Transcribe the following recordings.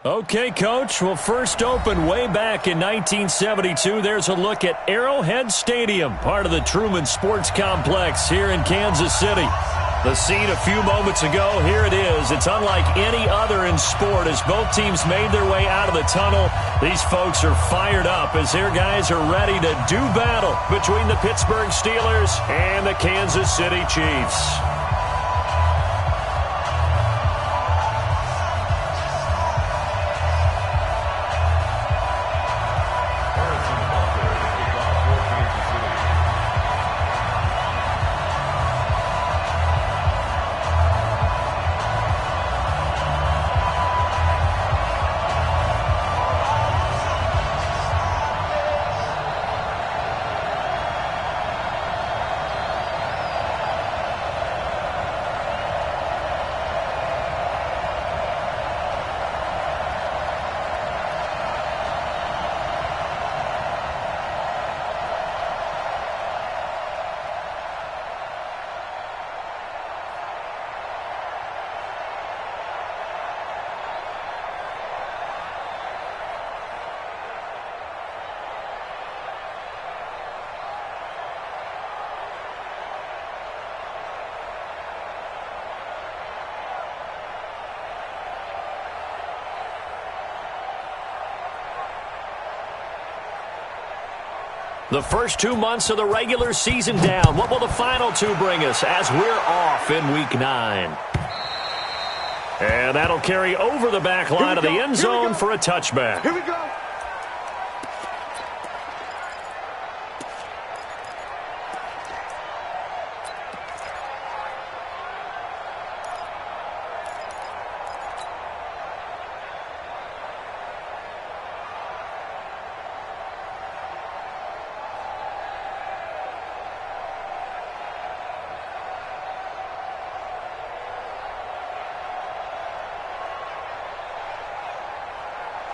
Okay, Coach. Well, first opened way back in 1972. There's a look at Arrowhead Stadium, part of the Truman Sports Complex here in Kansas City. The scene a few moments ago, here it is. It's unlike any other in sport as both teams made their way out of the tunnel. These folks are fired up as their guys are ready to do battle between the Pittsburgh Steelers and the Kansas City Chiefs. The first 2 months of the regular season down. What will the final two bring us as we're off in Week 9? And that'll carry over the back line of the end zone for a touchback. Here we go.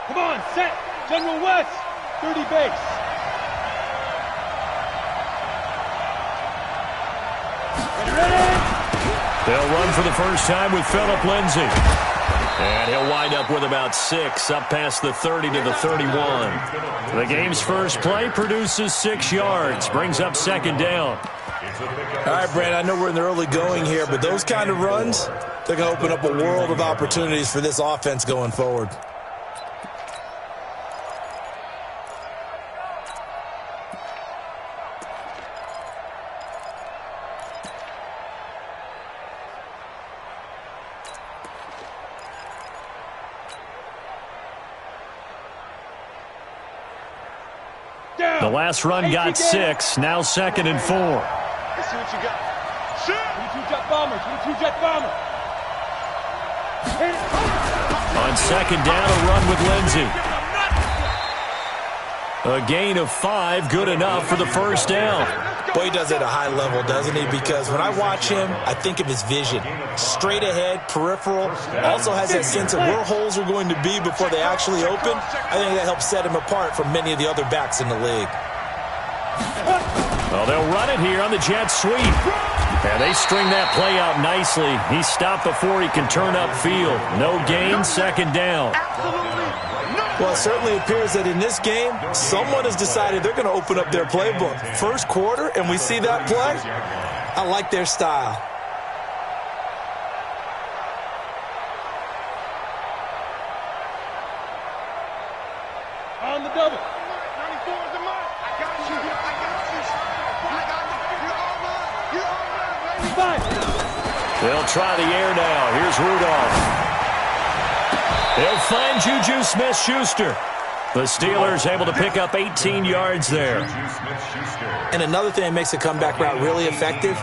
Come on, set. General West, 30 base. Ready? They'll run for the first time with Phillip Lindsay. And he'll wind up with about 6, up past the 30 to the 31. The game's first play produces 6 yards, brings up second down. All right, Brad, I know we're in the early going here, but those kind of runs, they're going to open up a world of opportunities for this offense going forward. The last run got 6, now 2nd and 4. Let's see what you got. Shoot! 22 jet bomber, 22 jet bomber. On second down, a run with Lindsay. A gain of 5, good enough for the first down. Boy, he does it at a high level, doesn't he? Because when I watch him, I think of his vision. Straight ahead, peripheral, also has that sense of where holes are going to be before they actually open. I think that helps set him apart from many of the other backs in the league. Well, they'll run it here on the jet sweep. And they string that play out nicely. He stopped before he can turn upfield. No gain, second down. Well, it certainly appears that in this game, someone has decided they're going to open up their playbook. First quarter, and we see that play. I like their style. On the double. 94 is the mark. I got you. I got you. I got you. You're all right. You're all right, baby. 5. They'll try the air now. Here's Rudolph. They'll find Juju Smith-Schuster. The Steelers able to pick up 18 yards there. And another thing that makes a comeback route really effective,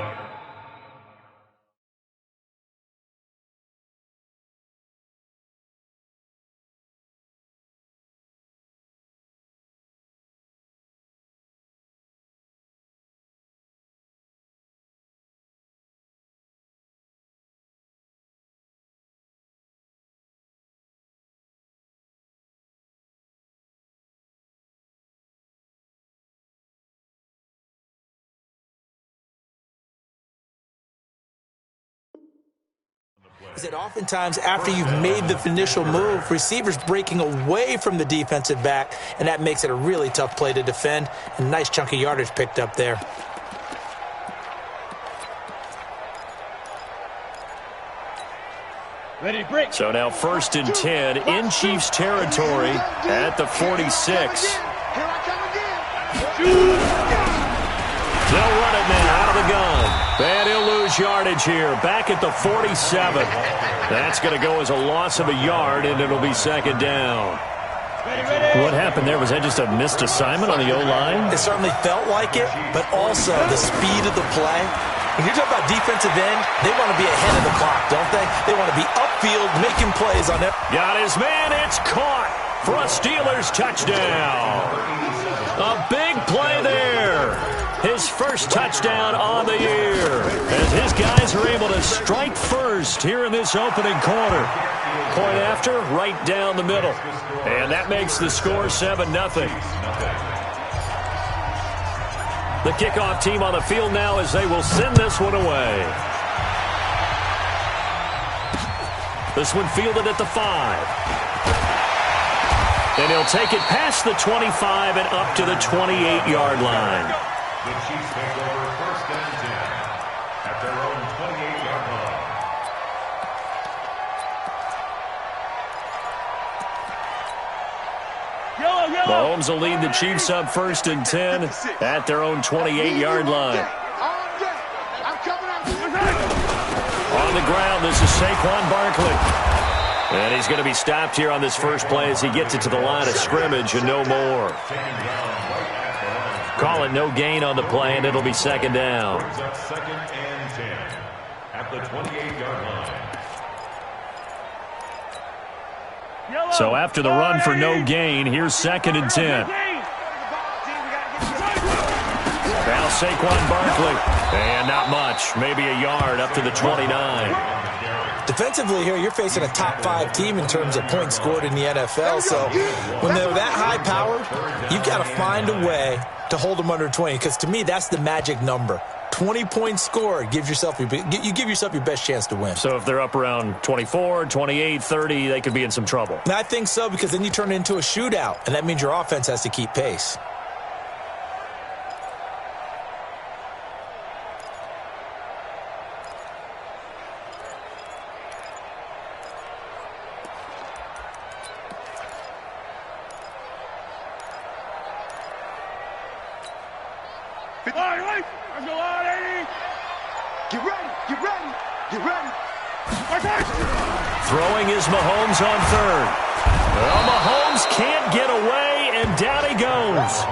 Is that oftentimes after you've made the initial move, receivers breaking away from the defensive back, and that makes it a really tough play to defend. A nice chunk of yardage picked up there. Ready to break. So now 1st and 10 in Chiefs territory at the 46. Here I come again. They'll run it now out of the gun. And he'll lose yardage here. Back at the 47. That's going to go as a loss of a yard, and it'll be 2nd down. What happened there? Was that just a missed assignment on the O-line? It certainly felt like it, but also the speed of the play. When you're talking about defensive end, they want to be ahead of the clock, don't they? They want to be upfield making plays on it. Got his man. It's caught for a Steelers touchdown. A big play there. His first touchdown on the year. As his guys are able to strike first here in this opening quarter. Point after, right down the middle. And that makes the score 7-0. The kickoff team on the field now as they will send this one away. This one fielded at the 5. And he'll take it past the 25 and up to the 28-yard line. The Chiefs take over 1st and 10 at their own 28-yard line. Mahomes will lead the Chiefs up 1st and 10 at their own 28-yard line. On the ground, this is Saquon Barkley. And he's going to be stopped here on this first play as he gets it to the line of scrimmage and no more. Call it no gain on the play, and it'll be 2nd down. 2nd and 10 at the 28-yard line. So after the run for no gain, here's 2nd and 10. Now Saquon Barkley. And not much. Maybe a yard up to the 29. Defensively here, you're facing a top 5 team in terms of points scored in the NFL. So when they're that high powered, you've got to find a way to hold them under 20. Because to me, that's the magic number. 20 points scored, you give yourself your best chance to win. So if they're up around 24, 28, 30, they could be in some trouble. And I think so, because then you turn it into a shootout, and that means your offense has to keep pace. Get ready, get ready, get ready. Throwing is Mahomes on 3rd. Well, Mahomes can't get away, and down he goes.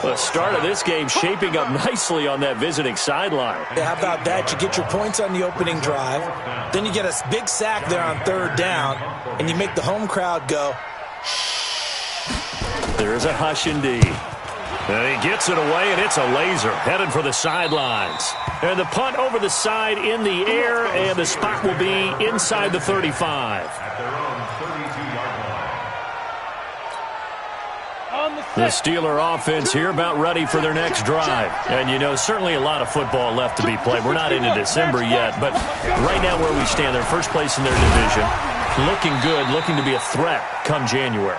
The start of this game shaping up nicely on that visiting sideline. Yeah, how about that? You get your points on the opening drive, then you get a big sack there on 3rd down, and you make the home crowd go. There is a hush indeed. And he gets it away, and it's a laser headed for the sidelines. And the punt over the side in the air, and the spot will be inside the 35. At their own 32-yard line. The Steeler offense here about ready for their next drive. And, you know, certainly a lot of football left to be played. We're not into December yet, but right now where we stand, they're first place in their division. Looking good, looking to be a threat come January.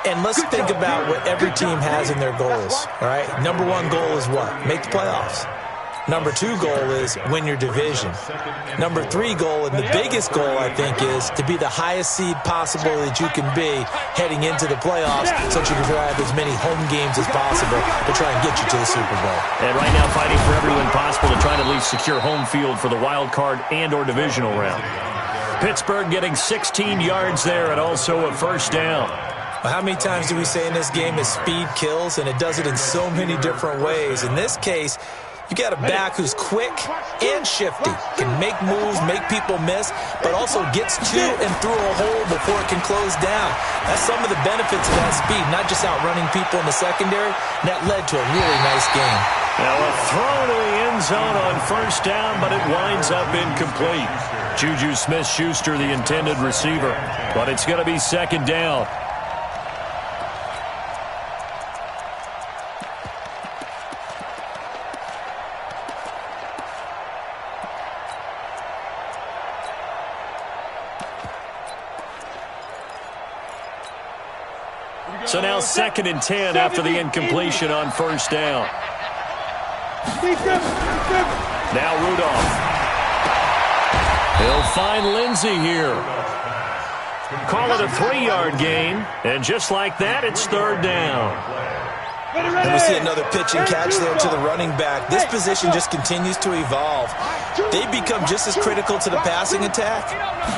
And let's think about what every team has in their goals, all right? Number 1 goal is what? Make the playoffs. Number 2 goal is win your division. Number 3 goal, and the biggest goal, I think, is to be the highest seed possible that you can be heading into the playoffs so that you can drive as many home games as possible to try and get you to the Super Bowl. And right now fighting for every win possible to try to at least secure home field for the wild card and or divisional round. Pittsburgh getting 16 yards there and also a 1st down. Well, how many times do we say in this game is speed kills, and it does it in so many different ways. In this case, you got a back who's quick and shifty, can make moves, make people miss, but also gets to and through a hole before it can close down. That's some of the benefits of that speed, not just outrunning people in the secondary. And that led to a really nice game. Now a throw to the end zone on 1st down, but it winds up incomplete. Juju Smith-Schuster, the intended receiver, but it's going to be 2nd down. So now 2nd and 10 after the incompletion on first down. Now Rudolph. He'll find Lindsey here. Call it a 3-yard gain. And just like that, it's 3rd down. And we see another pitch and catch there to the running back. This position just continues to evolve. They become just as critical to the passing attack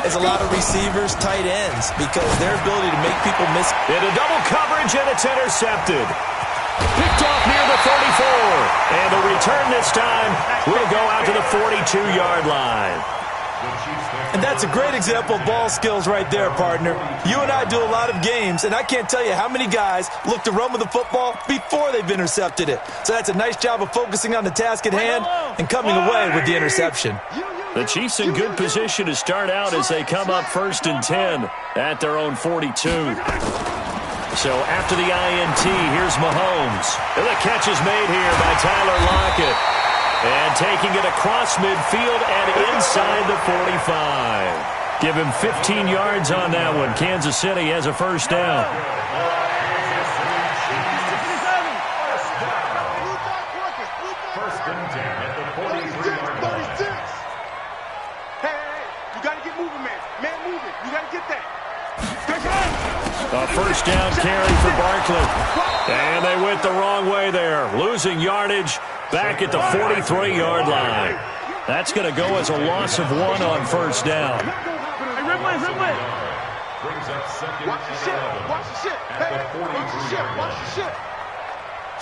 as a lot of receivers, tight ends, because their ability to make people miss. Into double coverage, and it's intercepted. Picked off near the 34. And the return this time will go out to the 42-yard line. And that's a great example of ball skills right there, partner. You and I do a lot of games, and I can't tell you how many guys look to run with the football before they've intercepted it. So that's a nice job of focusing on the task at hand and coming away with the interception. The Chiefs in good position to start out as they come up 1st and 10 at their own 42. So after the INT, here's Mahomes. And the catch is made here by Tyler Lockett. And taking it across midfield and inside the 45. Give him 15 yards on that one. Kansas City has a first down. First and 10 at the 43-yard line. Hey, you got to get moving, man. Man, move it. You got to get that. A first down carry for Barkley. And they went the wrong way there. Losing yardage back at the 43-yard line. That's going to go as a loss of 1 on first down. Brings up 2nd Watch the shit. Watch the shit. at the Hey, watch the shit. 43-yard Watch the line. shit.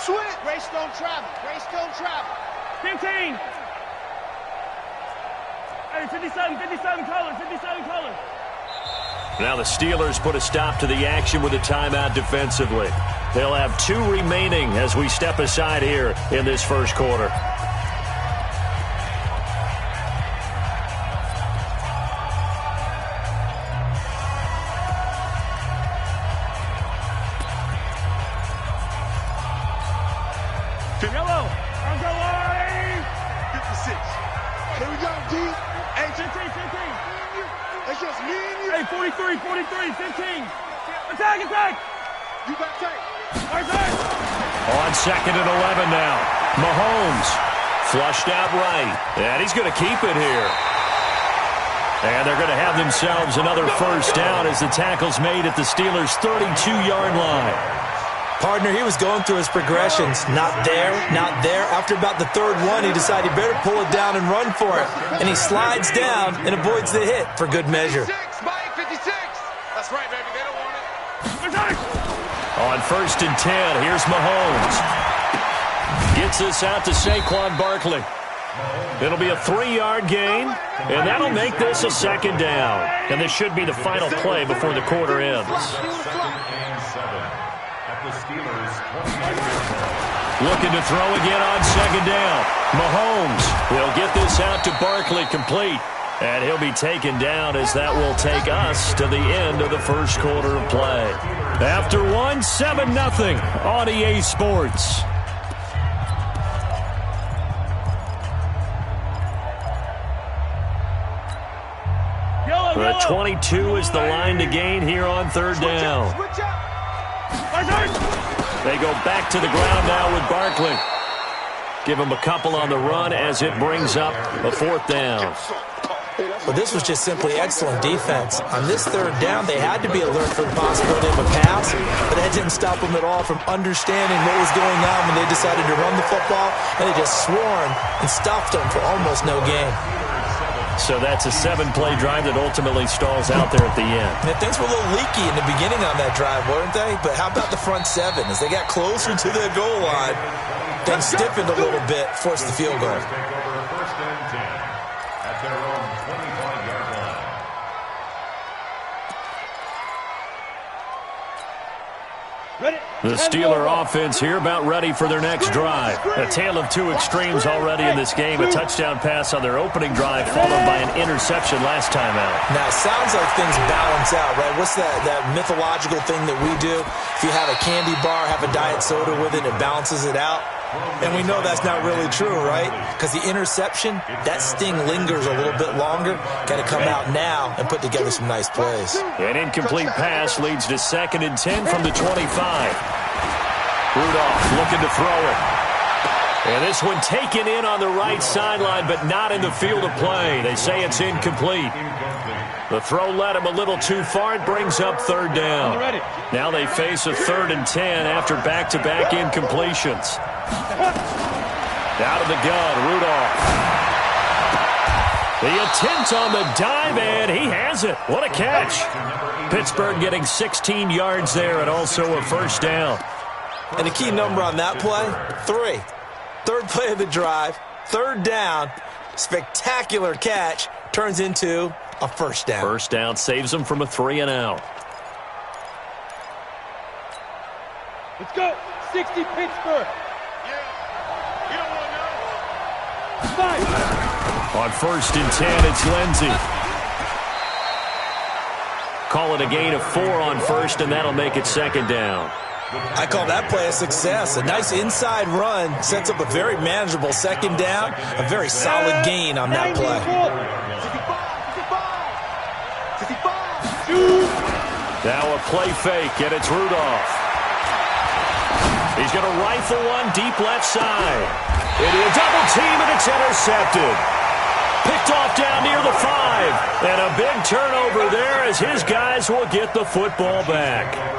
Switch. Race don't travel. Race don't travel. 15. Hey, 57 colors, 57 colors. Now the Steelers put a stop to the action with a timeout defensively. They'll have 2 remaining as we step aside here in this first quarter. Yellow, I'm going. 56. Here we go, D. Hey, 15. that's just me and you. Hey, 43, 15. Attack. You got tape. All right. On 2nd and 11 now. Mahomes flushed out right. And he's going to keep it here. And they're going to have themselves another first down as the tackle's made at the Steelers' 32-yard line. Partner, he was going through his progressions. Not there, not there. After about the 3rd one, he decided he better pull it down and run for it. And he slides down and avoids the hit for good measure. 56, Mike, 56. That's right, baby. They don't want it. On 1st and 10, here's Mahomes. Gets this out to Saquon Barkley. It'll be a 3-yard gain, and that'll make this a 2nd down. And this should be the final play before the quarter ends. 2nd and 7 at the Steelers' 28-yard line. Looking to throw again on 2nd down. Mahomes will get this out to Barkley complete. And he'll be taken down as that will take us to the end of the first quarter of play. After 1, 7-0 on EA Sports. The 22 is the line to gain here on 3rd down. They go back to the ground now with Barkley. Give him a couple on the run as it brings up a 4th down. Well, this was just simply excellent defense. On this 3rd down, they had to be alert for the possibility of a pass, but that didn't stop them at all from understanding what was going on when they decided to run the football, and they just swarmed and stopped them for almost no gain. So that's a 7-play drive that ultimately stalls out there at the end. And things were a little leaky in the beginning on that drive, weren't they? But how about the front 7? As they got closer to the goal line, things stiffened a little bit, forced the field goal. Take over 1st and 10 at their own 25-yard line. The Steeler offense here about ready for their next drive. A tale of 2 extremes already in this game. A touchdown pass on their opening drive followed by an interception last time out. Now, it sounds like things balance out, right? What's that mythological thing that we do? If you have a candy bar, have a diet soda with it, it balances it out. And we know that's not really true, right? Because the interception, that sting lingers a little bit longer. Got to come out now and put together some nice plays. An incomplete pass leads to 2nd and 10 from the 25. Rudolph looking to throw it. And this one taken in on the right sideline, but not in the field of play. They say it's incomplete. The throw led him a little too far. It brings up 3rd down. Now they face a 3rd and 10 after back-to-back incompletions. Out of the gun, Rudolph. The attempt on the dive, and he has it. What a catch. Pittsburgh getting 16 yards there and also a 1st down. And the key number on that play, 3. 3rd play of the drive, 3rd down, spectacular catch, turns into a 1st down. 1st down saves them from a 3 and out. Let's go. 60 Pittsburgh. You don't want to know. 5. On 1st and 10, it's Lindsey. Call it a gain of 4 on 1st, and that'll make it 2nd down. I call that play a success. A nice inside run sets up a very manageable 2nd down. A very solid gain on that play. 55. Now a play fake, and it's Rudolph. He's going to rifle one deep left side. Into a double team, and it's intercepted. Picked off down near the 5. And a big turnover there as his guys will get the football back.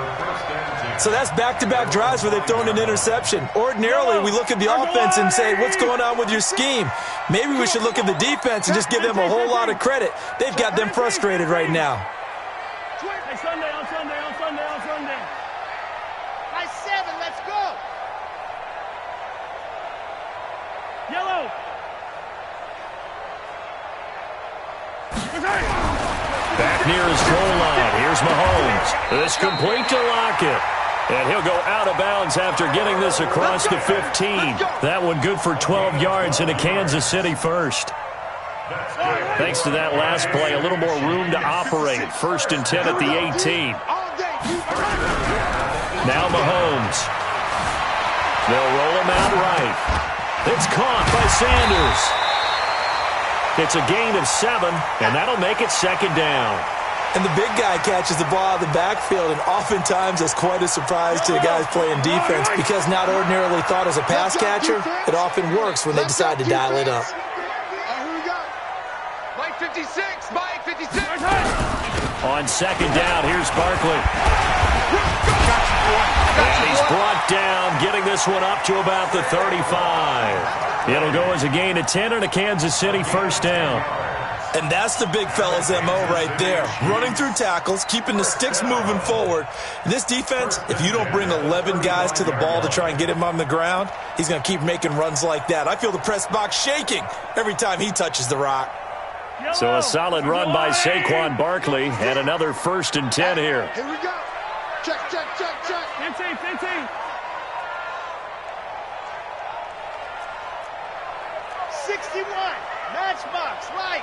So that's back-to-back drives where they've thrown an interception. Ordinarily, we look at the offense and say, what's going on with your scheme? Maybe we should look at the defense and just give them a whole lot of credit. They've got them frustrated right now. Hey, Sunday, on Sunday, on Sunday, on Sunday. Nice 7. Let's go. Yellow. Back near his goal line. Here's Mahomes. This complete to Lockett. And he'll go out of bounds after getting this across the 15. That one good for 12 yards into Kansas City 1st. Thanks to that last play, a little more room to operate. 1st and 10 at the 18. Now Mahomes. They'll roll him out right. It's caught by Sanders. It's a gain of 7, and that'll make it 2nd down. And the big guy catches the ball out of the backfield, and oftentimes that's quite a surprise to the guys playing defense because not ordinarily thought as a pass catcher, it often works when they decide to dial it up. Here we go. Mike 56. Mike 56. On 2nd down, here's Barkley. And he's brought down, getting this one up to about the 35. It'll go as a gain of 10 and a Kansas City 1st down. And that's the big fella's MO right there. Running through tackles, keeping the sticks moving forward. This defense, if you don't bring 11 guys to the ball to try and get him on the ground, he's going to keep making runs like that. I feel the press box shaking every time he touches the rock. So a solid run by Saquon Barkley and another 1st and 10 here. Here we go. Check, check, check, check. 15, 15. 61. Matchbox, right.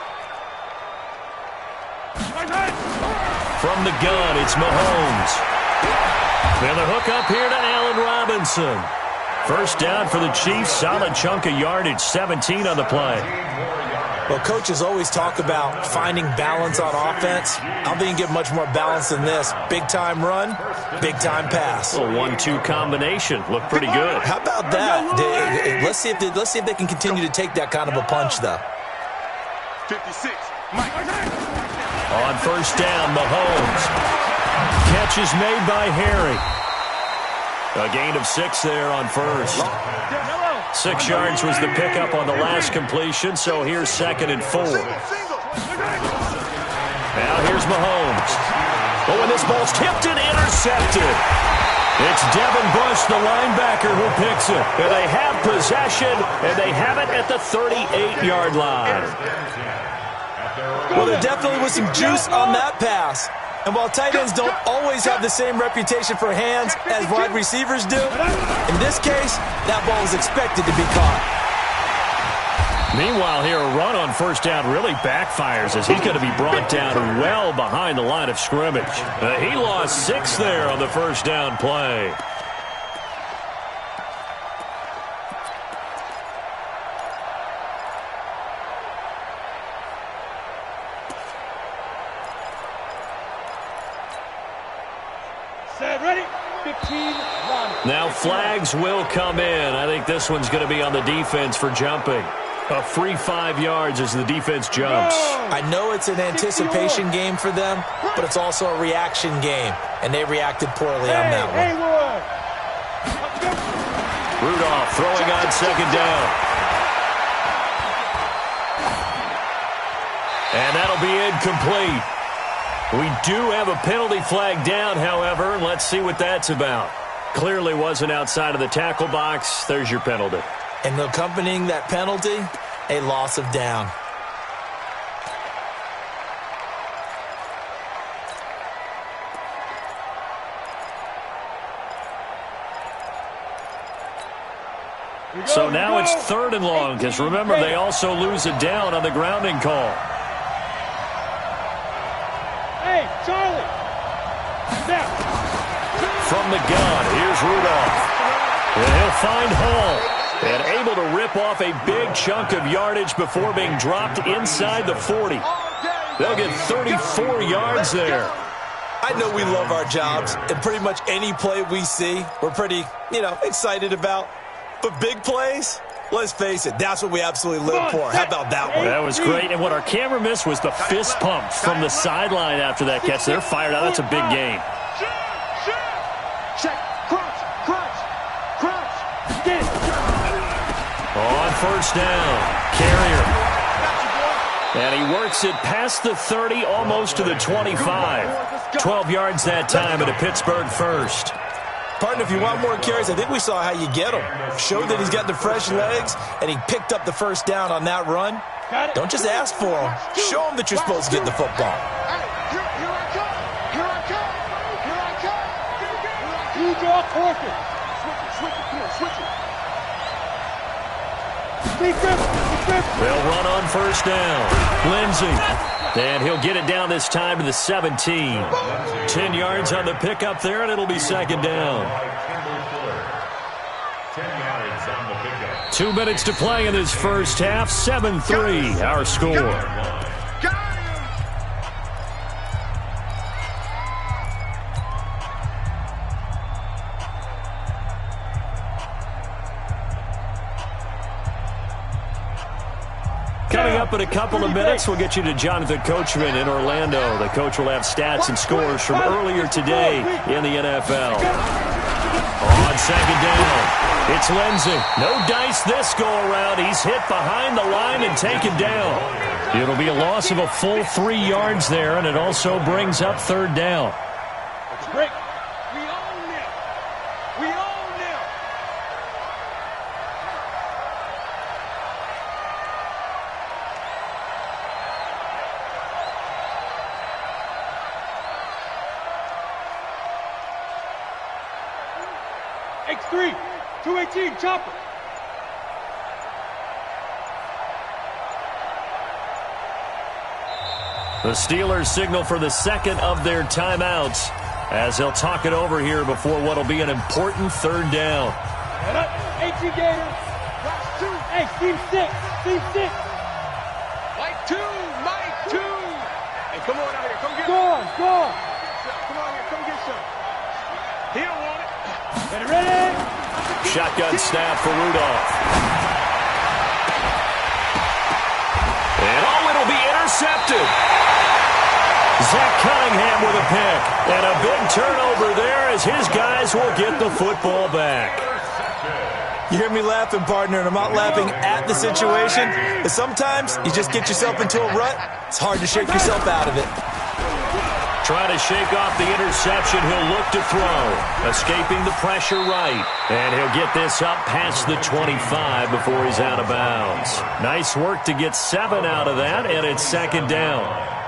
From the gun, it's Mahomes. And the hook up here to Allen Robinson. 1st down for the Chiefs. Solid chunk of yardage, 17 on the play. Well, coaches always talk about finding balance on offense. I don't think you get much more balance than this. Big-time run, big-time pass. A 1-2 combination. Looked pretty good. How about that? Let's see if they can continue to take that kind of a punch, though. 56. Mike. On 1st down, Mahomes. Catch is made by Harry. A gain of 6 there on 1st. 6 yards was the pickup on the last completion, so here's 2nd and 4. Now here's Mahomes. Oh, and this ball's tipped and intercepted. It's Devin Bush, the linebacker, who picks it. And they have possession, and they have it at the 38-yard line. Well, there definitely was some juice on that pass. And while tight ends don't always have the same reputation for hands as wide receivers do, in this case, that ball was expected to be caught. Meanwhile, here, a run on 1st down really backfires as he's going to be brought down well behind the line of scrimmage. He lost 6 there on the 1st down play. Now flags will come in. I think this one's going to be on the defense for jumping. A free 5 yards as the defense jumps. I know it's an anticipation game for them, but it's also a reaction game, and they reacted poorly on that one. Rudolph throwing on second down. And that'll be incomplete. We do have a penalty flag down, however, and let's see what that's about. Clearly wasn't outside of the tackle box. There's your penalty. And accompanying that penalty, a loss of down. So now it's 3rd and long, because remember, they also lose a down on the grounding call. Hey, Charlie! Now. From the gun, here's Rudolph. And he'll find Hall. And able to rip off a big chunk of yardage before being dropped inside the 40. They'll get 34 yards there. I know we love our jobs, and pretty much any play we see, we're pretty, excited about. But big plays, let's face it, that's what we absolutely live for. How about that one? That was great. And what our camera missed was the fist pump from the sideline after that catch. They're fired out. That's a big game. Check. Crunch. Get it. On first down, Carrier. And he works it past the 30, almost to the 25. 12 yards that time at a Pittsburgh first. Partner, if you want more carries, I think we saw how you get them. Showed that he's got the fresh legs, and he picked up the first down on that run. Don't just ask for them. Show them that you're supposed to get the football. Here I come. You draw quarter. Switch it. They'll run on first down. Lindsey. And he'll get it down this time to the 17. 10 yards on the pickup there, and it'll be second down. 10 yards on the pickup. 2 minutes to play in this first half. 7-3, our score. Coming up in a couple of minutes, we'll get you to Jonathan Coachman in Orlando. The coach will have stats and scores from earlier today in the NFL. On second down, it's Lindsey. No dice this go-around. He's hit behind the line and taken down. It'll be a loss of a full 3 yards there, and it also brings up third down. Break. We own them. 3, 218, chopper. The Steelers signal for the second of their timeouts as they'll talk it over here before what will be an important third down. Head up, 18 Gators. Hey, team 6. Mike 2. Hey, come on out here. Come get Go on. Come on here. Come get some. He don't want it. Ready? Shotgun snap for Rudolph. And it'll be intercepted. Zach Cunningham with a pick. And a big turnover there as his guys will get the football back. You hear me laughing, partner, and I'm not laughing at the situation. But sometimes you just get yourself into a rut. It's hard to shake yourself out of it. Trying to shake off the interception, he'll look to throw. Escaping the pressure right. And he'll get this up past the 25 before he's out of bounds. Nice work to get 7 out of that, and it's second down.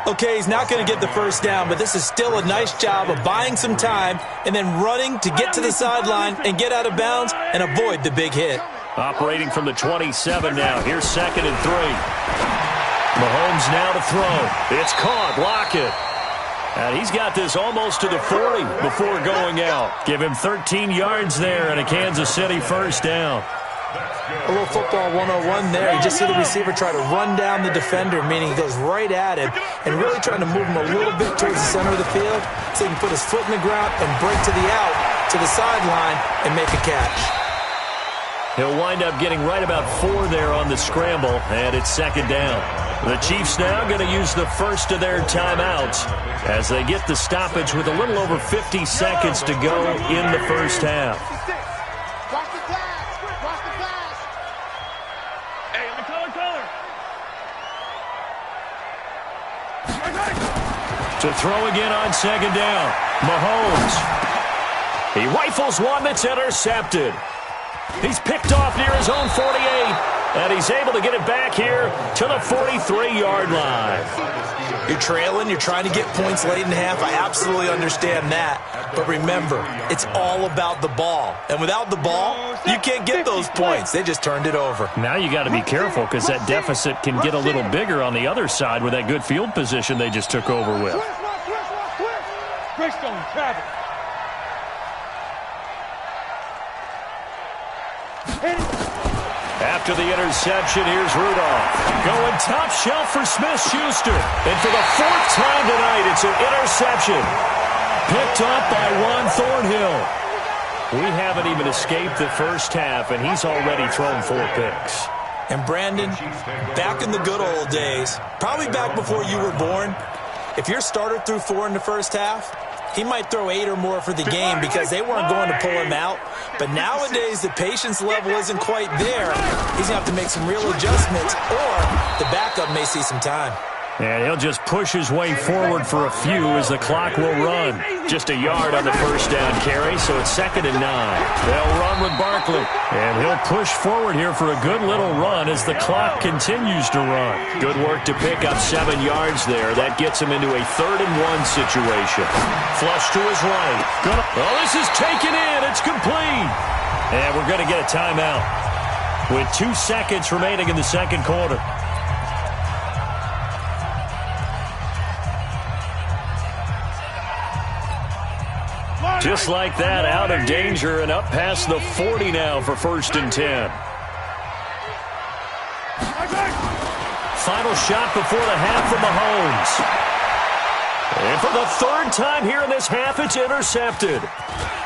Okay, he's not going to get the first down, but this is still a nice job of buying some time and then running to get to the sideline and get out of bounds and avoid the big hit. Operating from the 27 now. Here's second and 3. Mahomes now to throw. It's caught. Lockett. And he's got this almost to the 40 before going out. Give him 13 yards there and a Kansas City first down. A little football 101 there. You just see the receiver try to run down the defender, meaning he goes right at him and really trying to move him a little bit towards the center of the field so he can put his foot in the ground and break to the out, to the sideline, and make a catch. He'll wind up getting right about 4 there on the scramble, and it's second down. The Chiefs now going to use the first of their timeouts as they get the stoppage with a little over 50 seconds to go in the first half. Watch the flash. Watch the flash. Hey, let me color. To throw again on second down. Mahomes. He rifles one that's intercepted. He's picked off near his own 48, and he's able to get it back here to the 43-yard line. You're trailing, you're trying to get points late in the half. I absolutely understand that. But remember, it's all about the ball. And without the ball, you can't get those points. They just turned it over. Now you got to be careful because that deficit can get a little bigger on the other side with that good field position they just took over with. Greystone, Travis. After the interception, here's Rudolph. Going top shelf for Smith-Schuster. And for the 4th time tonight, it's an interception. Picked up by Juan Thornhill. We haven't even escaped the first half, and he's already thrown 4 picks. And Brandon, back in the good old days, probably back before you were born, if your starter threw 4 in the first half, he might throw 8 or more for the game because they weren't going to pull him out. But nowadays, the patience level isn't quite there. He's going to have to make some real adjustments, or the backup may see some time. And he'll just push his way forward for a few as the clock will run. Just a yard on the first down carry, so it's 2nd and 9. They'll run with Barkley. And he'll push forward here for a good little run as the clock continues to run. Good work to pick up 7 yards there. That gets him into a 3rd and 1 situation. Flush to his right. Oh, this is taken in. It's complete. And we're going to get a timeout with 2 seconds remaining in the second quarter. Just like that, out of danger and up past the 40 now for 1st and 10. Final shot before the half from Mahomes. And for the 3rd time here in this half, it's intercepted.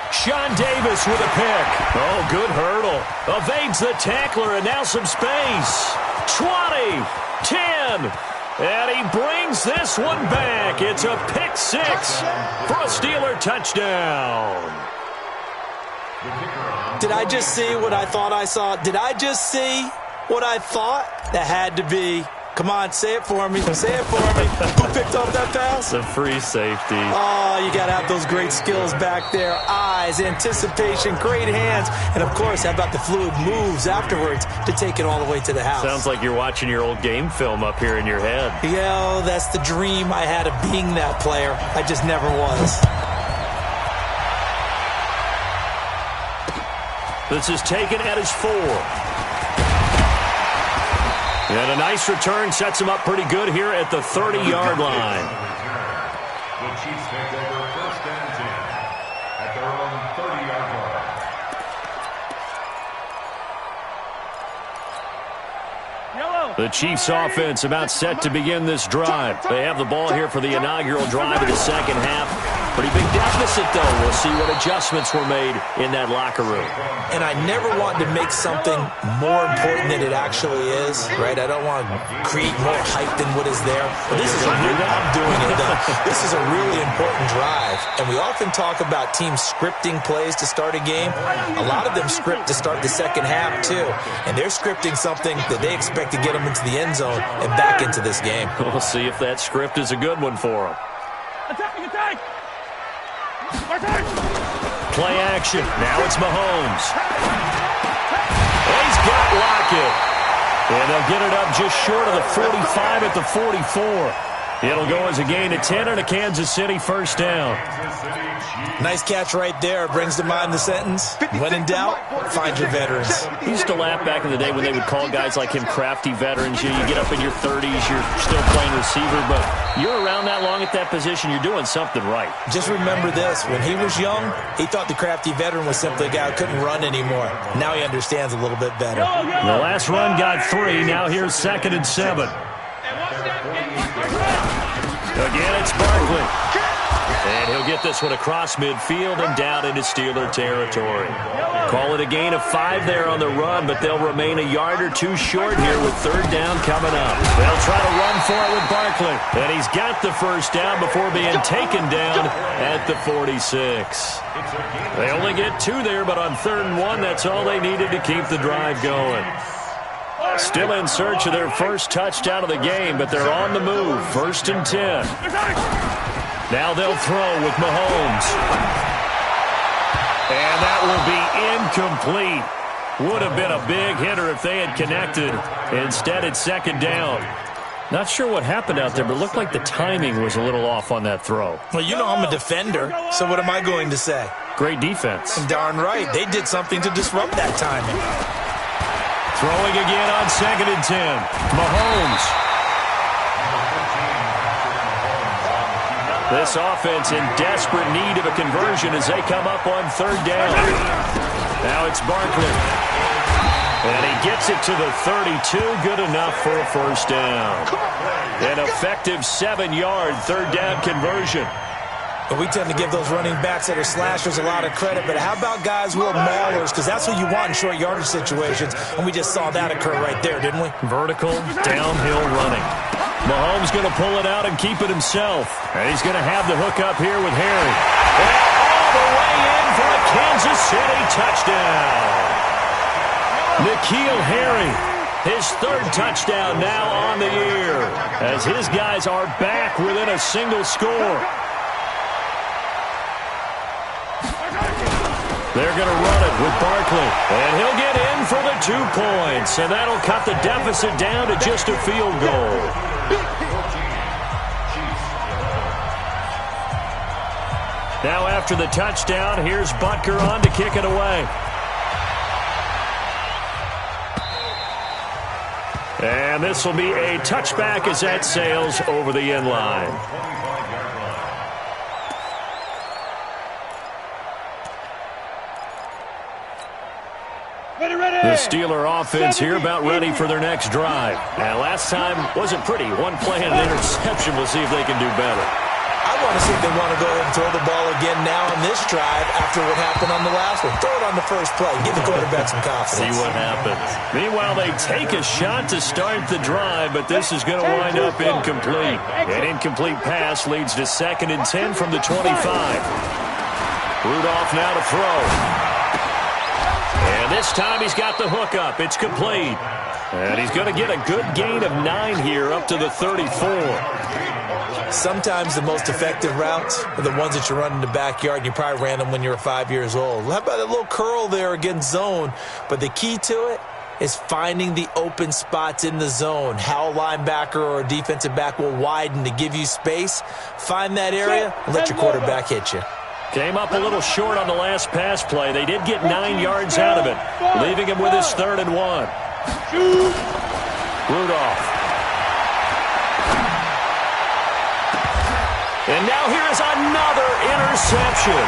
Sean Davis with a pick. Oh, good hurdle. Evades the tackler, and now some space. 20, 10. And he brings this one back. It's a pick 6 for a Steeler touchdown. Did I just see what I thought I saw? Did I just see what I thought? That had to be. Come on, say it for me. Say it for me. Who picked off that pass? The free safety. Oh, you got to have those great skills back there. Eyes, anticipation, great hands. And, of course, how about the fluid moves afterwards to take it all the way to the house? Sounds like you're watching your old game film up here in your head. Yeah, that's the dream I had of being that player. I just never was. This is taken at his 4. And a nice return sets him up pretty good here at the 30-yard line. The Chiefs take over 1st and 10 at their own 30-yard line. The Chiefs offense about set to begin this drive. They have the ball here for the inaugural drive of the second half. Pretty big deficit, though. We'll see what adjustments were made in that locker room. And I never want to make something more important than it actually is, right? I don't want to create more hype than what is there. But this is a really, I'm doing it, though. This is a really important drive. And we often talk about teams scripting plays to start a game. A lot of them script to start the second half, too. And they're scripting something that they expect to get them into the end zone and back into this game. We'll see if that script is a good one for them. Attack! Play action. Now it's Mahomes. He's got Lockett. And they'll get it up just short of the 45 at the 44. It'll go as a gain of 10 and a Kansas City first down. Nice catch right there. Brings to mind the sentence, when in doubt, find your veterans. He used to laugh back in the day when they would call guys like him crafty veterans. You get up in your 30s, you're still playing receiver, but you're around that long at that position, you're doing something right. Just remember this. When he was young, he thought the crafty veteran was simply a guy who couldn't run anymore. Now he understands a little bit better. The last run got 3. Now here's 2nd and 7. Again, it's Barkley. And he'll get this one across midfield and down into Steeler territory. Call it a gain of 5 there on the run, but they'll remain a yard or 2 short here with 3rd down coming up. They'll try to run for it with Barkley. And he's got the first down before being taken down at the 46. They only get 2 there, but on 3rd and 1, that's all they needed to keep the drive going. Still in search of their first touchdown of the game, but they're on the move. 1st and 10. Now they'll throw with Mahomes. And that will be incomplete. Would have been a big hitter if they had connected. Instead, it's 2nd down. Not sure what happened out there, but it looked like the timing was a little off on that throw. Well, you know I'm a defender, so what am I going to say? Great defense. Darn right. They did something to disrupt that timing. Throwing again on 2nd and 10. Mahomes. This offense in desperate need of a conversion as they come up on 3rd down. Now it's Barkley. And he gets it to the 32. Good enough for a first down. An effective 7-yard 3rd down conversion. But we tend to give those running backs that are slashers a lot of credit. But how about guys who are maulers? Because that's what you want in short yardage situations. And we just saw that occur right there, didn't we? Vertical, downhill running. Mahomes going to pull it out and keep it himself. And he's going to have the hook up here with Harry. And all the way in for a Kansas City touchdown. N'Keal Harry, his 3rd touchdown now on the year, as his guys are back within a single score. They're going to run it with Barkley, and he'll get in for the 2 points, and that'll cut the deficit down to just a field goal. Now after the touchdown, here's Butker on to kick it away. And this will be a touchback as that sails over the end line. The Steeler offense here about ready for their next drive. And last time wasn't pretty. 1 play and an interception. We'll see if they can do better. I want to see if they want to go ahead and throw the ball again now on this drive after what happened on the last one. Throw it on the first play. Give the quarterback some confidence. See what happens. Meanwhile, they take a shot to start the drive, but this is going to wind up incomplete. An incomplete pass leads to 2nd and 10 from the 25. Rudolph now to throw. And this time he's got the hook up. It's complete. And he's going to get a good gain of 9 here up to the 34. Sometimes the most effective routes are the ones that you run in the backyard, and you probably ran them when you were 5 years old. How about that little curl there against zone? But the key to it is finding the open spots in the zone. How a linebacker or a defensive back will widen to give you space. Find that area and let your quarterback hit you. Came up a little short on the last pass play. They did get 9 yards out of it, leaving him with his 3rd and 1. Rudolph. And now here is another interception.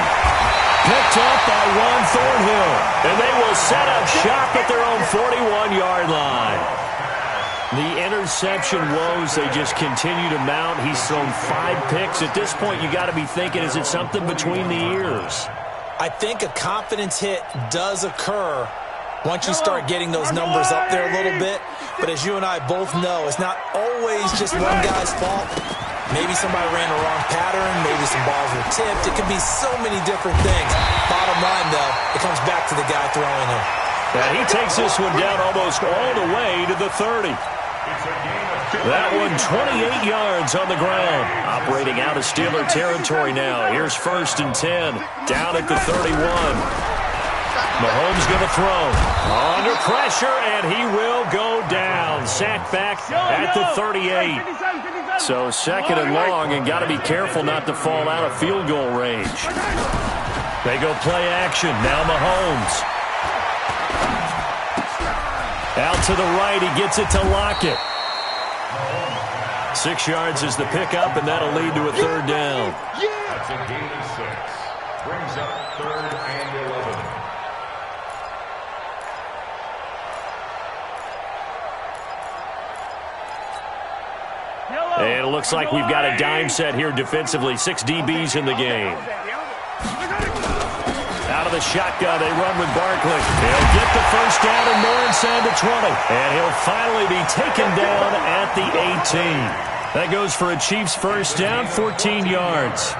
Picked up by Juan Thornhill. And they will set up shop at their own 41-yard line. The interception woes, they just continue to mount. He's thrown 5 picks. At this point, you got to be thinking, is it something between the ears? I think a confidence hit does occur once you start getting those numbers up there a little bit. But as you and I both know, it's not always just one guy's fault. Maybe somebody ran a wrong pattern. Maybe some balls were tipped. It could be so many different things. Bottom line, though, it comes back to the guy throwing it. And he takes this one down almost all the way to the 30. That one 28 yards on the ground. Operating out of Steeler territory now. Here's 1st and 10. Down at the 31. Mahomes going to throw. Under pressure, and he will go down. sack back at the 38. So second and long, and got to be careful not to fall out of field goal range. They go play action. Now Mahomes. Out to the right. He gets it to Lockett. 6 yards is the pickup, and that'll lead to a third down. That's a gain of 6. Brings up 3rd and 11. And it looks like we've got a dime set here defensively. 6 DBs in the game. Out of the shotgun, they run with Barkley. He'll get the first down and more inside the 20. And he'll finally be taken down at the 18. That goes for a Chiefs first down, 14 yards.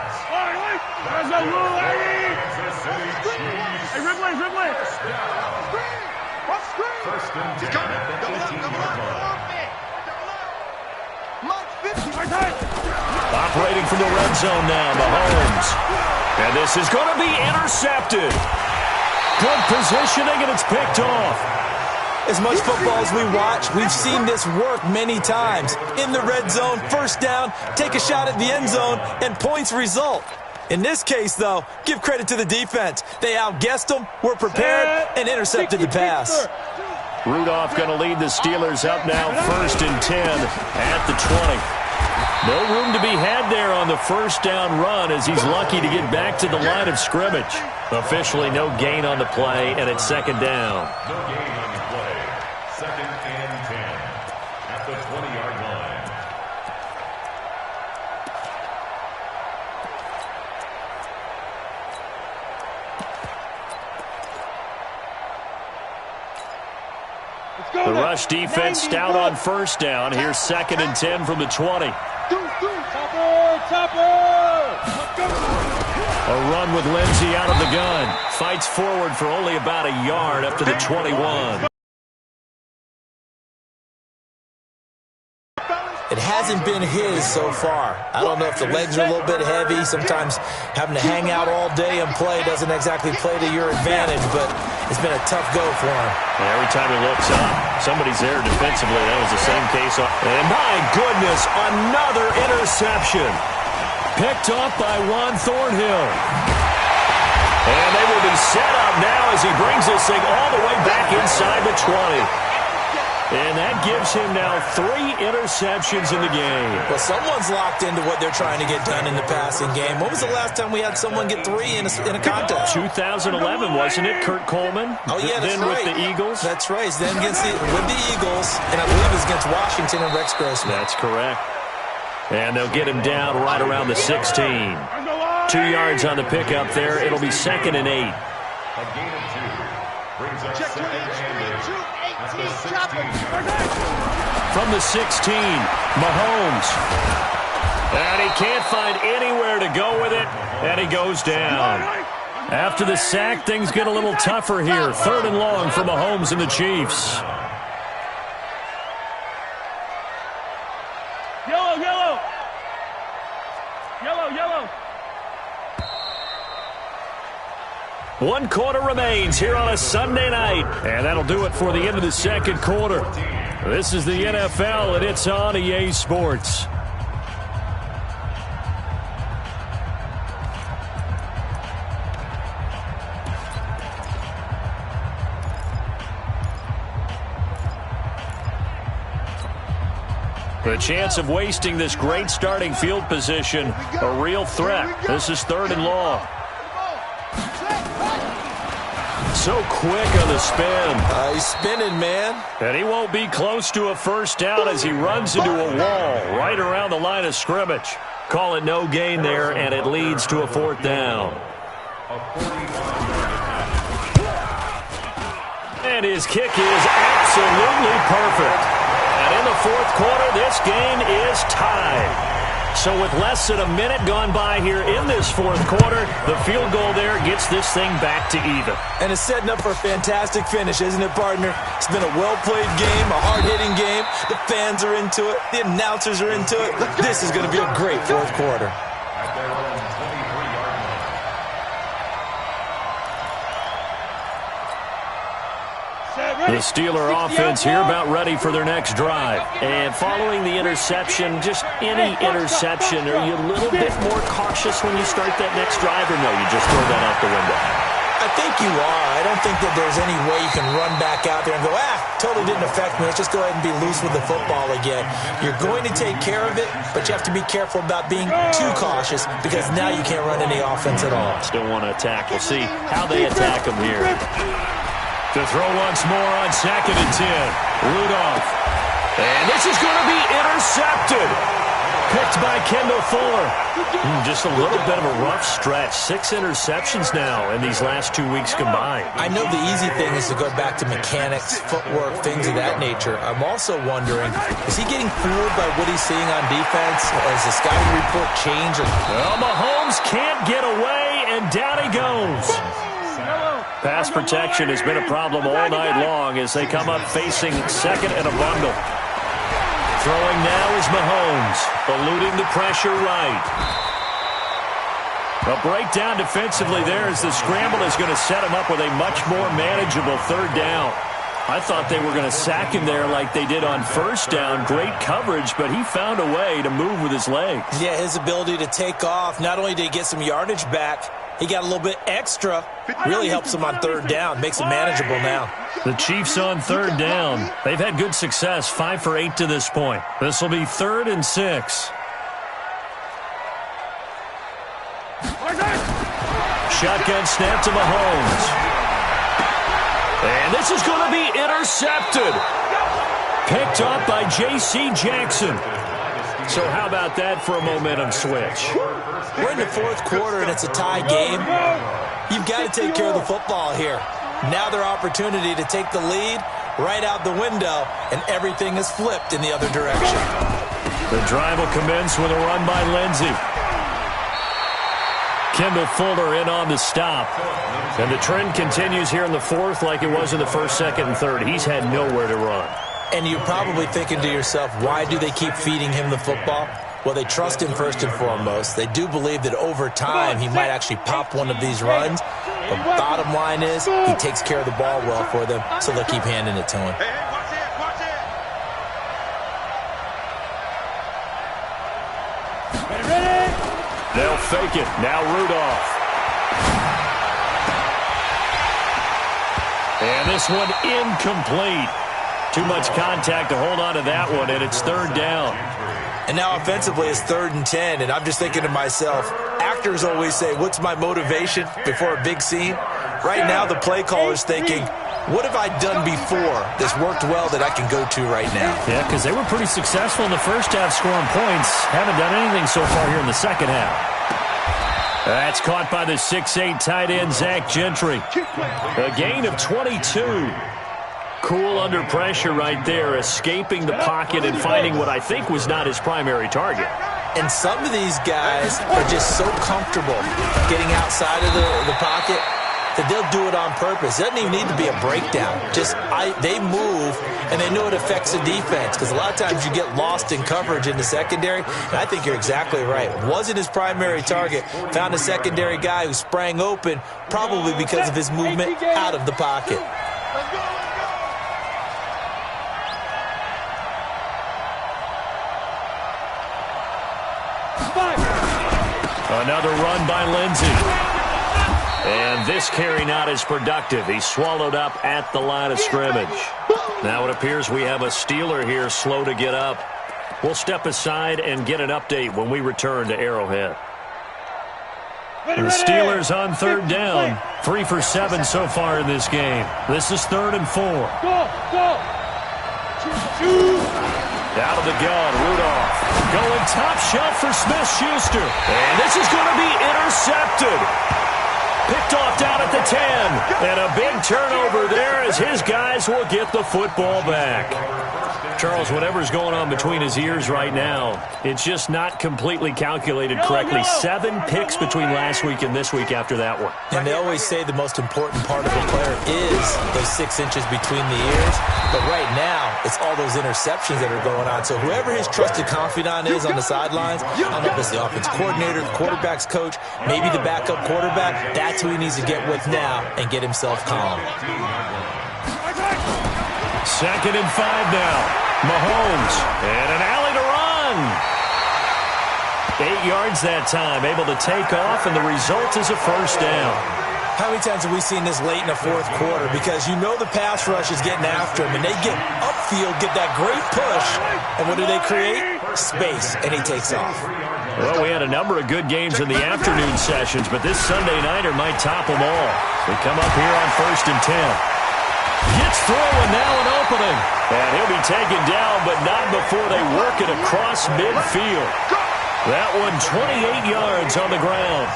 Operating from the red zone now, Mahomes. And this is going to be intercepted. Good positioning, and it's picked off. As much football as we watch, we've seen this work many times. In the red zone, first down, take a shot at the end zone, and points result. In this case, though, give credit to the defense. They outguessed them, were prepared, and intercepted the pass. Rudolph going to lead the Steelers up now, 1st and 10 at the 20. No room to be had there on the first down run as he's lucky to get back to the line of scrimmage. Officially no gain on the play, and it's 2nd down. No gain on the play. 2nd and 10 at the 20-yard line. The rush defense stout on first down. Here's 2nd and 10 from the 20. A run with Lindsey out of the gun. Fights forward for only about a yard up to the 21. It hasn't been his so far. I don't know if the legs are a little bit heavy. Sometimes having to hang out all day and play doesn't exactly play to your advantage, but it's been a tough go for him. Every time he looks up, somebody's there defensively. That was the same case. And my goodness, another interception. Picked off by Juan Thornhill. And they will be set up now as he brings this thing all the way back inside the 20. And that gives him now 3 interceptions in the game. Well, someone's locked into what they're trying to get done in the passing game. When was the last time we had someone get 3 in a contest? 2011, wasn't it, Kurt Coleman? Oh, yeah, that's then right. With the Eagles? That's right. Then with the Eagles, and I believe it was against Washington and Rex Grossman. That's correct. And they'll get him down right around the 16. 2 yards on the pickup there. It'll be 2nd and 8. A gain of 2. Brings up 2nd and 8. At the 16. From the 16, Mahomes. And he can't find anywhere to go with it, and he goes down. After the sack, things get a little tougher here. 3rd and long for Mahomes and the Chiefs. Yellow, yellow. Yellow, yellow. 1 quarter remains here on a Sunday night. And that'll do it for the end of the 2nd quarter. This is the NFL, and it's on EA Sports. The chance of wasting this great starting field position, a real threat. This is 3rd and long. So quick on the spin. He's spinning, man. And he won't be close to a first down as he runs into a wall right around the line of scrimmage. Call it no gain there, and it leads to a 4th down. And his kick is absolutely perfect. And in the 4th quarter, this game is tied. So with less than a minute gone by here in this 4th quarter, the field goal there gets this thing back to even. And it's setting up for a fantastic finish, isn't it, partner? It's been a well-played game, a hard-hitting game. The fans are into it. The announcers are into it. This is going to be a great 4th quarter. At their own 23-yard line. Set, The Steeler offense here about ready for their next drive. And following the interception, just any interception, are you a little bit more cautious when you start that next drive, or no, you just throw that out the window? I think you are. I don't think that there's any way you can run back out there and go, totally didn't affect me. Let's just go ahead and be loose with the football again. You're going to take care of it, but you have to be careful about being too cautious because now you can't run any offense at all. Still want to attack. We'll see how they attack them here. To throw once more on 2nd and 10. Rudolph. And this is going to be intercepted. Picked by Kendall Fuller. Just a little bit of a rough stretch. 6 interceptions now in these last 2 weeks combined. I know the easy thing is to go back to mechanics, footwork, things of that nature. I'm also wondering, is he getting fooled by what he's seeing on defense? Or has the scouting report changed? Well, Mahomes can't get away, and down he goes. Pass protection has been a problem all night long as they come up facing 2nd and a bundle. Throwing now is Mahomes, eluding the pressure right. A breakdown defensively there as the scramble is going to set him up with a much more manageable 3rd down. I thought they were going to sack him there like they did on 1st down. Great coverage, but he found a way to move with his legs. Yeah, his ability to take off, not only did he get some yardage back, he got a little bit extra. Really helps him on 3rd down. Makes it manageable now. The Chiefs on 3rd down. They've had good success, 5 for 8 to this point. This will be 3rd and 6. Shotgun snap to Mahomes. And this is going to be intercepted. Picked up by J.C. Jackson. So how about that for a momentum switch? We're in the 4th quarter, and it's a tie game. You've got to take care of the football here. Now their opportunity to take the lead right out the window, and everything is flipped in the other direction. The drive will commence with a run by Lindsey. Kendall Fuller in on the stop. And the trend continues here in the 4th like it was in the 1st, 2nd, and 3rd. He's had nowhere to run. And you're probably thinking to yourself, why do they keep feeding him the football? Well, they trust him first and foremost. They do believe that over time he might actually pop one of these runs. But bottom line is he takes care of the ball well for them, so they'll keep handing it to him. Hey, watch it, watch it. Ready? They'll fake it. Now Rudolph. And this one incomplete. Too much contact to hold on to that one, and it's 3rd down. And now offensively it's 3rd and 10, and I'm just thinking to myself, actors always say, what's my motivation before a big scene? Right now the play caller's thinking, what have I done before that's worked well that I can go to right now? Yeah, because they were pretty successful in the 1st half scoring points. Haven't done anything so far here in the 2nd half. That's caught by the 6'8" tight end, Zach Gentry. A gain of 22. Cool under pressure right there, escaping the pocket and finding what I think was not his primary target. And some of these guys are just so comfortable getting outside of the pocket that they'll do it on purpose. It doesn't even need to be a breakdown. They move, and they know it affects the defense because a lot of times you get lost in coverage in the secondary, and I think you're exactly right. Wasn't his primary target. Found a secondary guy who sprang open, probably because of his movement out of the pocket. Let's go, let's go. Another run by Lindsey. And this carry not as productive. He's swallowed up at the line of scrimmage. Now it appears we have a Steeler here slow to get up. We'll step aside and get an update when we return to Arrowhead. The Steelers on 3rd down. 3 for 7 so far in this game. This is 3rd and 4. Go! Out of the gun, Rudolph. Going top shelf for Smith-Schuster. And this is going to be intercepted. Picked off down at the 10. And a big turnover there as his guys will get the football back. Charles, whatever's going on between his ears right now, it's just not completely calculated correctly. 7 picks between last week and this week after that one. And they always say the most important part of a player is those 6 inches between the ears. But right now, it's all those interceptions that are going on. So whoever his trusted confidant is on the sidelines, I don't know if it's the offense coordinator, the quarterback's coach, maybe the backup quarterback, that's who he needs to get with now and get himself calm. 2nd and 5 now. Mahomes, and an alley to run. 8 yards that time, able to take off, and the result is a first down. How many times have we seen this late in the fourth quarter? Because you know the pass rush is getting after him, and they get upfield, get that great push, and what do they create? Space, and he takes off. Well, we had a number of good games in the afternoon sessions, but this Sunday nighter might top them all. We come up here on 1st and 10. Gets through, and now an opening. And he'll be taken down, but not before they work it across midfield. That one 28 yards on the ground.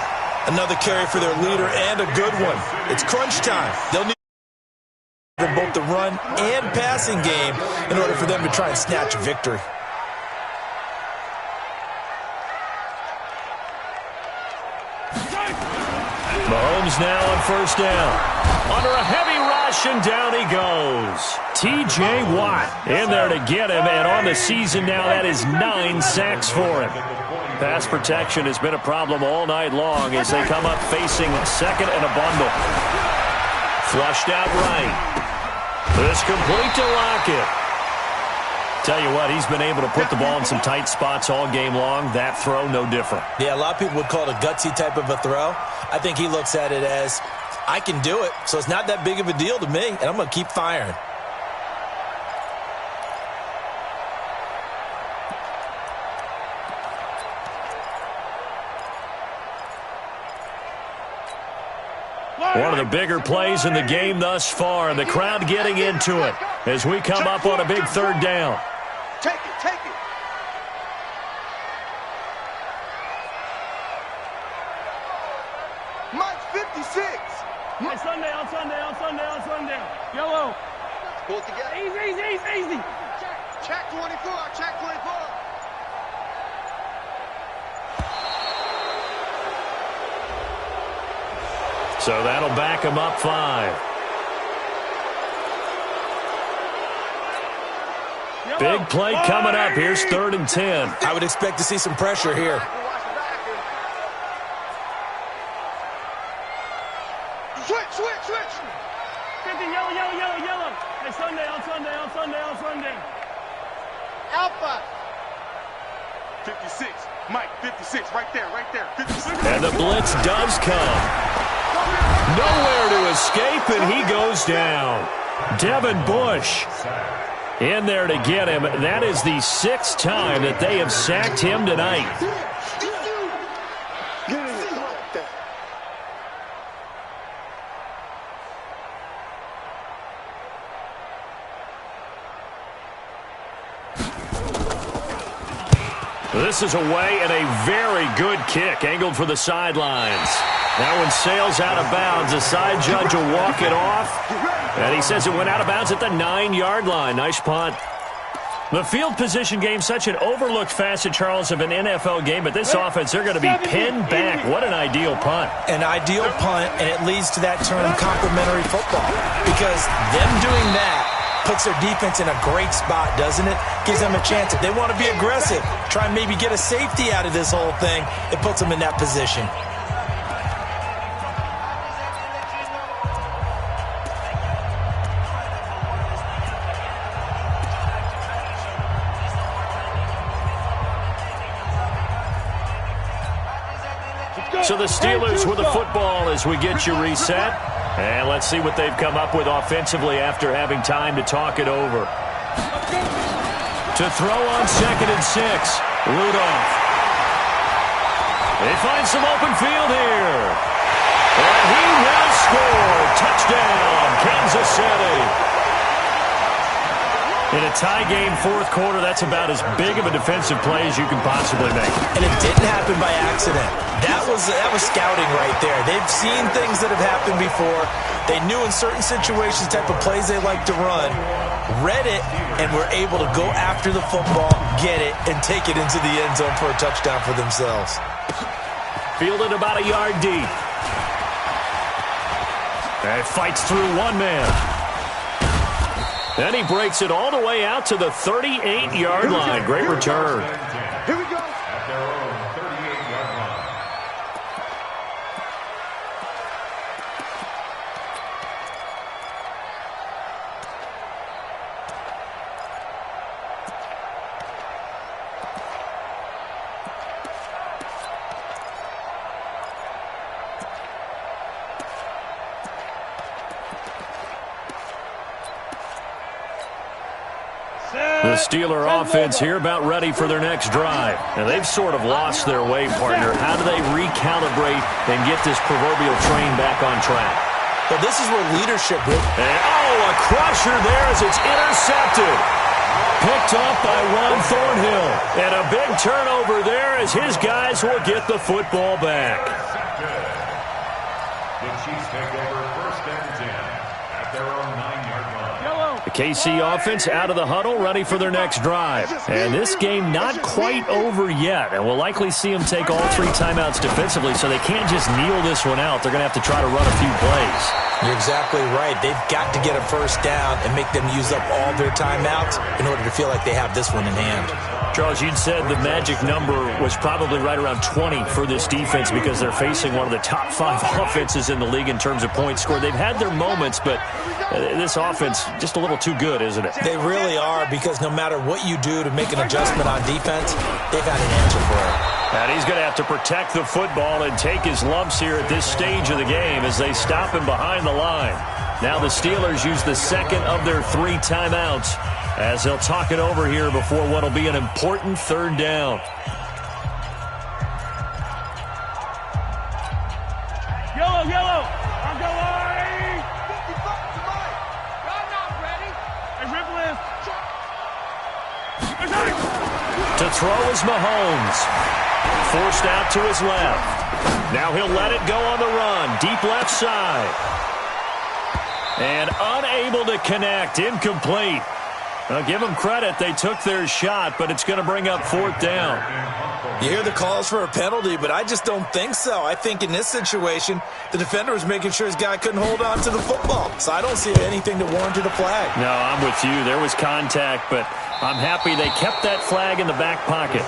Another carry for their leader and a good one. It's crunch time. They'll need both the run and passing game in order for them to try and snatch a victory. Mahomes now on 1st down. Under a heavy rush, and down he goes. T.J. Watt in there to get him, and on the season now, that is 9 sacks for him. Pass protection has been a problem all night long as they come up facing 2nd and a bundle. Flushed out right. This complete to Lockett. Tell you what, he's been able to put the ball in some tight spots all game long. That throw, no different. Yeah, a lot of people would call it a gutsy type of a throw. I think he looks at it as, I can do it, so it's not that big of a deal to me, and I'm going to keep firing. One of the bigger plays in the game thus far, and the crowd getting into it as we come up on a big 3rd down. Take it, take it. Mike 56. Hey, Sunday, on Sunday, on Sunday, on Sunday. Yellow. Pull it together. Easy. Check 24, check 24. So that'll back him up 5. Big play coming up. Here's 3rd and 10. I would expect to see some pressure here. Switch. 50, yellow. Hey, Sunday, on Sunday. Alpha. 56. Mike, 56. Right there. 56. And the blitz does come. Nowhere to escape, and he goes down. Devin Bush in there to get him. That is the 6th time that they have sacked him tonight. This is away, and a very good kick angled for the sidelines. That one sails out of bounds. The side judge will walk it off, and he says it went out of bounds at the 9-yard line. Nice punt. The field position game, such an overlooked facet, Charles, of an NFL game, but this offense, they're going to be pinned back. What an ideal punt. An ideal punt, and it leads to that term complementary football, because them doing that puts their defense in a great spot, doesn't it? Gives them a chance. If they want to be aggressive, try and maybe get a safety out of this whole thing, it puts them in that position. So the Steelers with the football as we get you reset. And let's see what they've come up with offensively after having time to talk it over. To throw on 2nd and 6. Rudolph. They find some open field here. And he will score. Touchdown, Kansas City. In a tie game, 4th quarter, that's about as big of a defensive play as you can possibly make. And it didn't happen by accident. That was scouting right there. They've seen things that have happened before. They knew in certain situations the type of plays they like to run, read it, and were able to go after the football, get it, and take it into the end zone for a touchdown for themselves. Fielded about a yard deep. And fights through one man. Then he breaks it all the way out to the 38-yard line. Great return. Here we go. At their own 38-yard line. Steeler offense here about ready for their next drive. Now, they've sort of lost their way, partner. How do they recalibrate and get this proverbial train back on track? Well, this is where leadership really... A crusher there as it's intercepted. Picked off by Ron Thornhill. And a big turnover there as his guys will get the football back. The Chiefs take over 1st and 10 at their own 9-yard line. The KC offense out of the huddle, ready for their next drive. And this game not quite over yet. And we'll likely see them take all 3 timeouts defensively, so they can't just kneel this one out. They're going to have to try to run a few plays. You're exactly right. They've got to get a first down and make them use up all their timeouts in order to feel like they have this one in hand. Charles, you'd said the magic number was probably right around 20 for this defense because they're facing one of the top 5 offenses in the league in terms of points scored. They've had their moments, but this offense just a little too good, isn't it? They really are, because no matter what you do to make an adjustment on defense, they've got an answer for it. And he's going to have to protect the football and take his lumps here at this stage of the game as they stop him behind the line. Now the Steelers use the second of their 3 timeouts as they'll talk it over here before what will be an important 3rd down. Yellow. I'm going. I'm not ready. Hey, Ripple To throw is Mahomes. Forced out to his left. Now he'll let it go on the run. Deep left side. And unable to connect. Incomplete. I'll give them credit. They took their shot, but it's going to bring up 4th down. You hear the calls for a penalty, but I just don't think so. I think in this situation, the defender was making sure his guy couldn't hold on to the football. So I don't see anything to warrant a flag. No, I'm with you. There was contact, but I'm happy they kept that flag in the back pocket.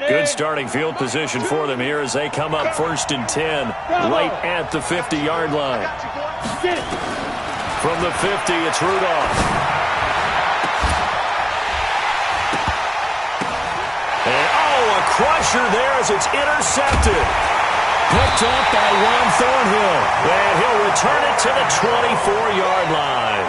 Good starting field position for them here as they come up 1st and 10, right at the 50-yard line. From the 50, it's Rudolph. And, a crusher there as it's intercepted. Picked up by Ron Thornhill. And he'll return it to the 24-yard line.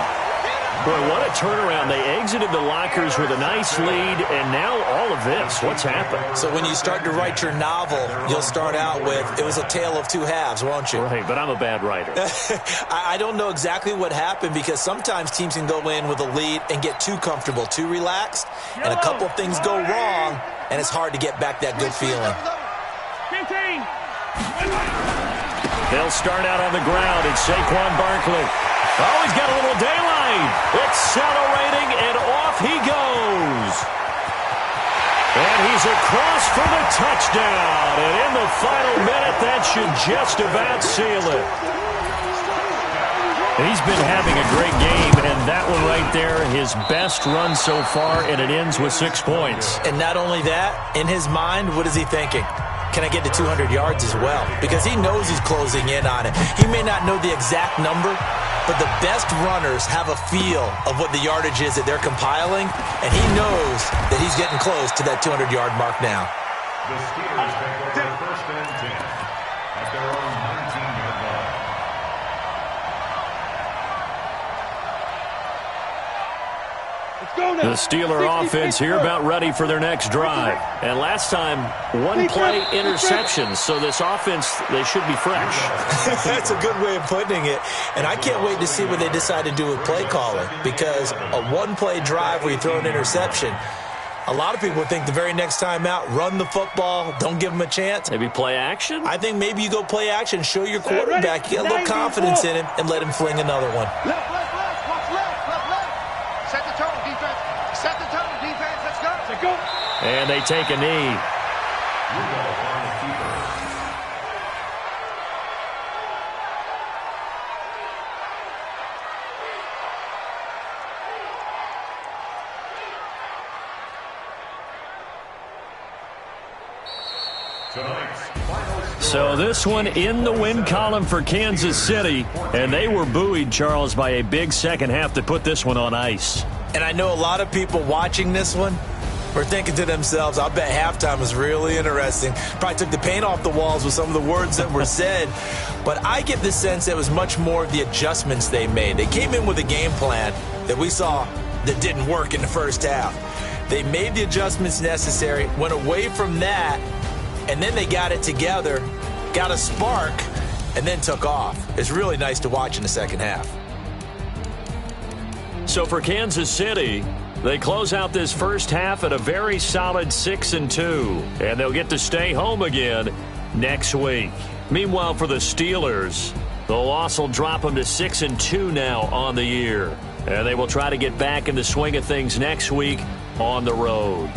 Boy, what a turnaround. They exited the lockers with a nice lead, and now all of this. What's happened? So when you start to write your novel, you'll start out with, it was a tale of 2 halves, won't you? Right, but I'm a bad writer. I don't know exactly what happened, because sometimes teams can go in with a lead and get too comfortable, too relaxed, and a couple of things go wrong, and it's hard to get back that good feeling. They'll start out on the ground. It's Saquon Barkley. Oh, he's got a little daylight. Accelerating, and off he goes. And he's across for the touchdown. And in the final minute, that should just about seal it. He's been having a great game, and that one right there, his best run so far, and it ends with 6 points. And not only that, in his mind, what is he thinking? Can I get to 200 yards as well? Because he knows he's closing in on it. He may not know the exact number, but the best runners have a feel of what the yardage is that they're compiling, and he knows that he's getting close to that 200-yard mark now. The Steelers take over 1st and 10 at their own 19-yard line. The Steeler offense here about ready for their next drive. And last time, 1-play interceptions. So this offense, they should be fresh. That's a good way of putting it. And I can't wait to see what they decide to do with play calling. Because a 1-play drive where you throw an interception, a lot of people think the very next time out, run the football, don't give them a chance. Maybe play action? I think maybe you go play action, show your quarterback, get a little confidence in him, and let him fling another one. Left, watch left. Set the tone, defense. Set the tone, defense. Let's go. And they take a knee. Rudolph on the keeper. So this one in the win column for Kansas City, and they were buoyed, Charles, by a big second half to put this one on ice. And I know a lot of people watching this one were thinking to themselves, I'll bet halftime was really interesting. Probably took the paint off the walls with some of the words that were said. But I get the sense it was much more of the adjustments they made. They came in with a game plan that we saw that didn't work in the first half. They made the adjustments necessary, went away from that, and then they got it together, got a spark, and then took off. It's really nice to watch in the second half. So for Kansas City, they close out this first half at a very solid 6-2, and they'll get to stay home again next week. Meanwhile, for the Steelers, the loss will drop them to 6-2 now on the year, and they will try to get back in the swing of things next week on the road.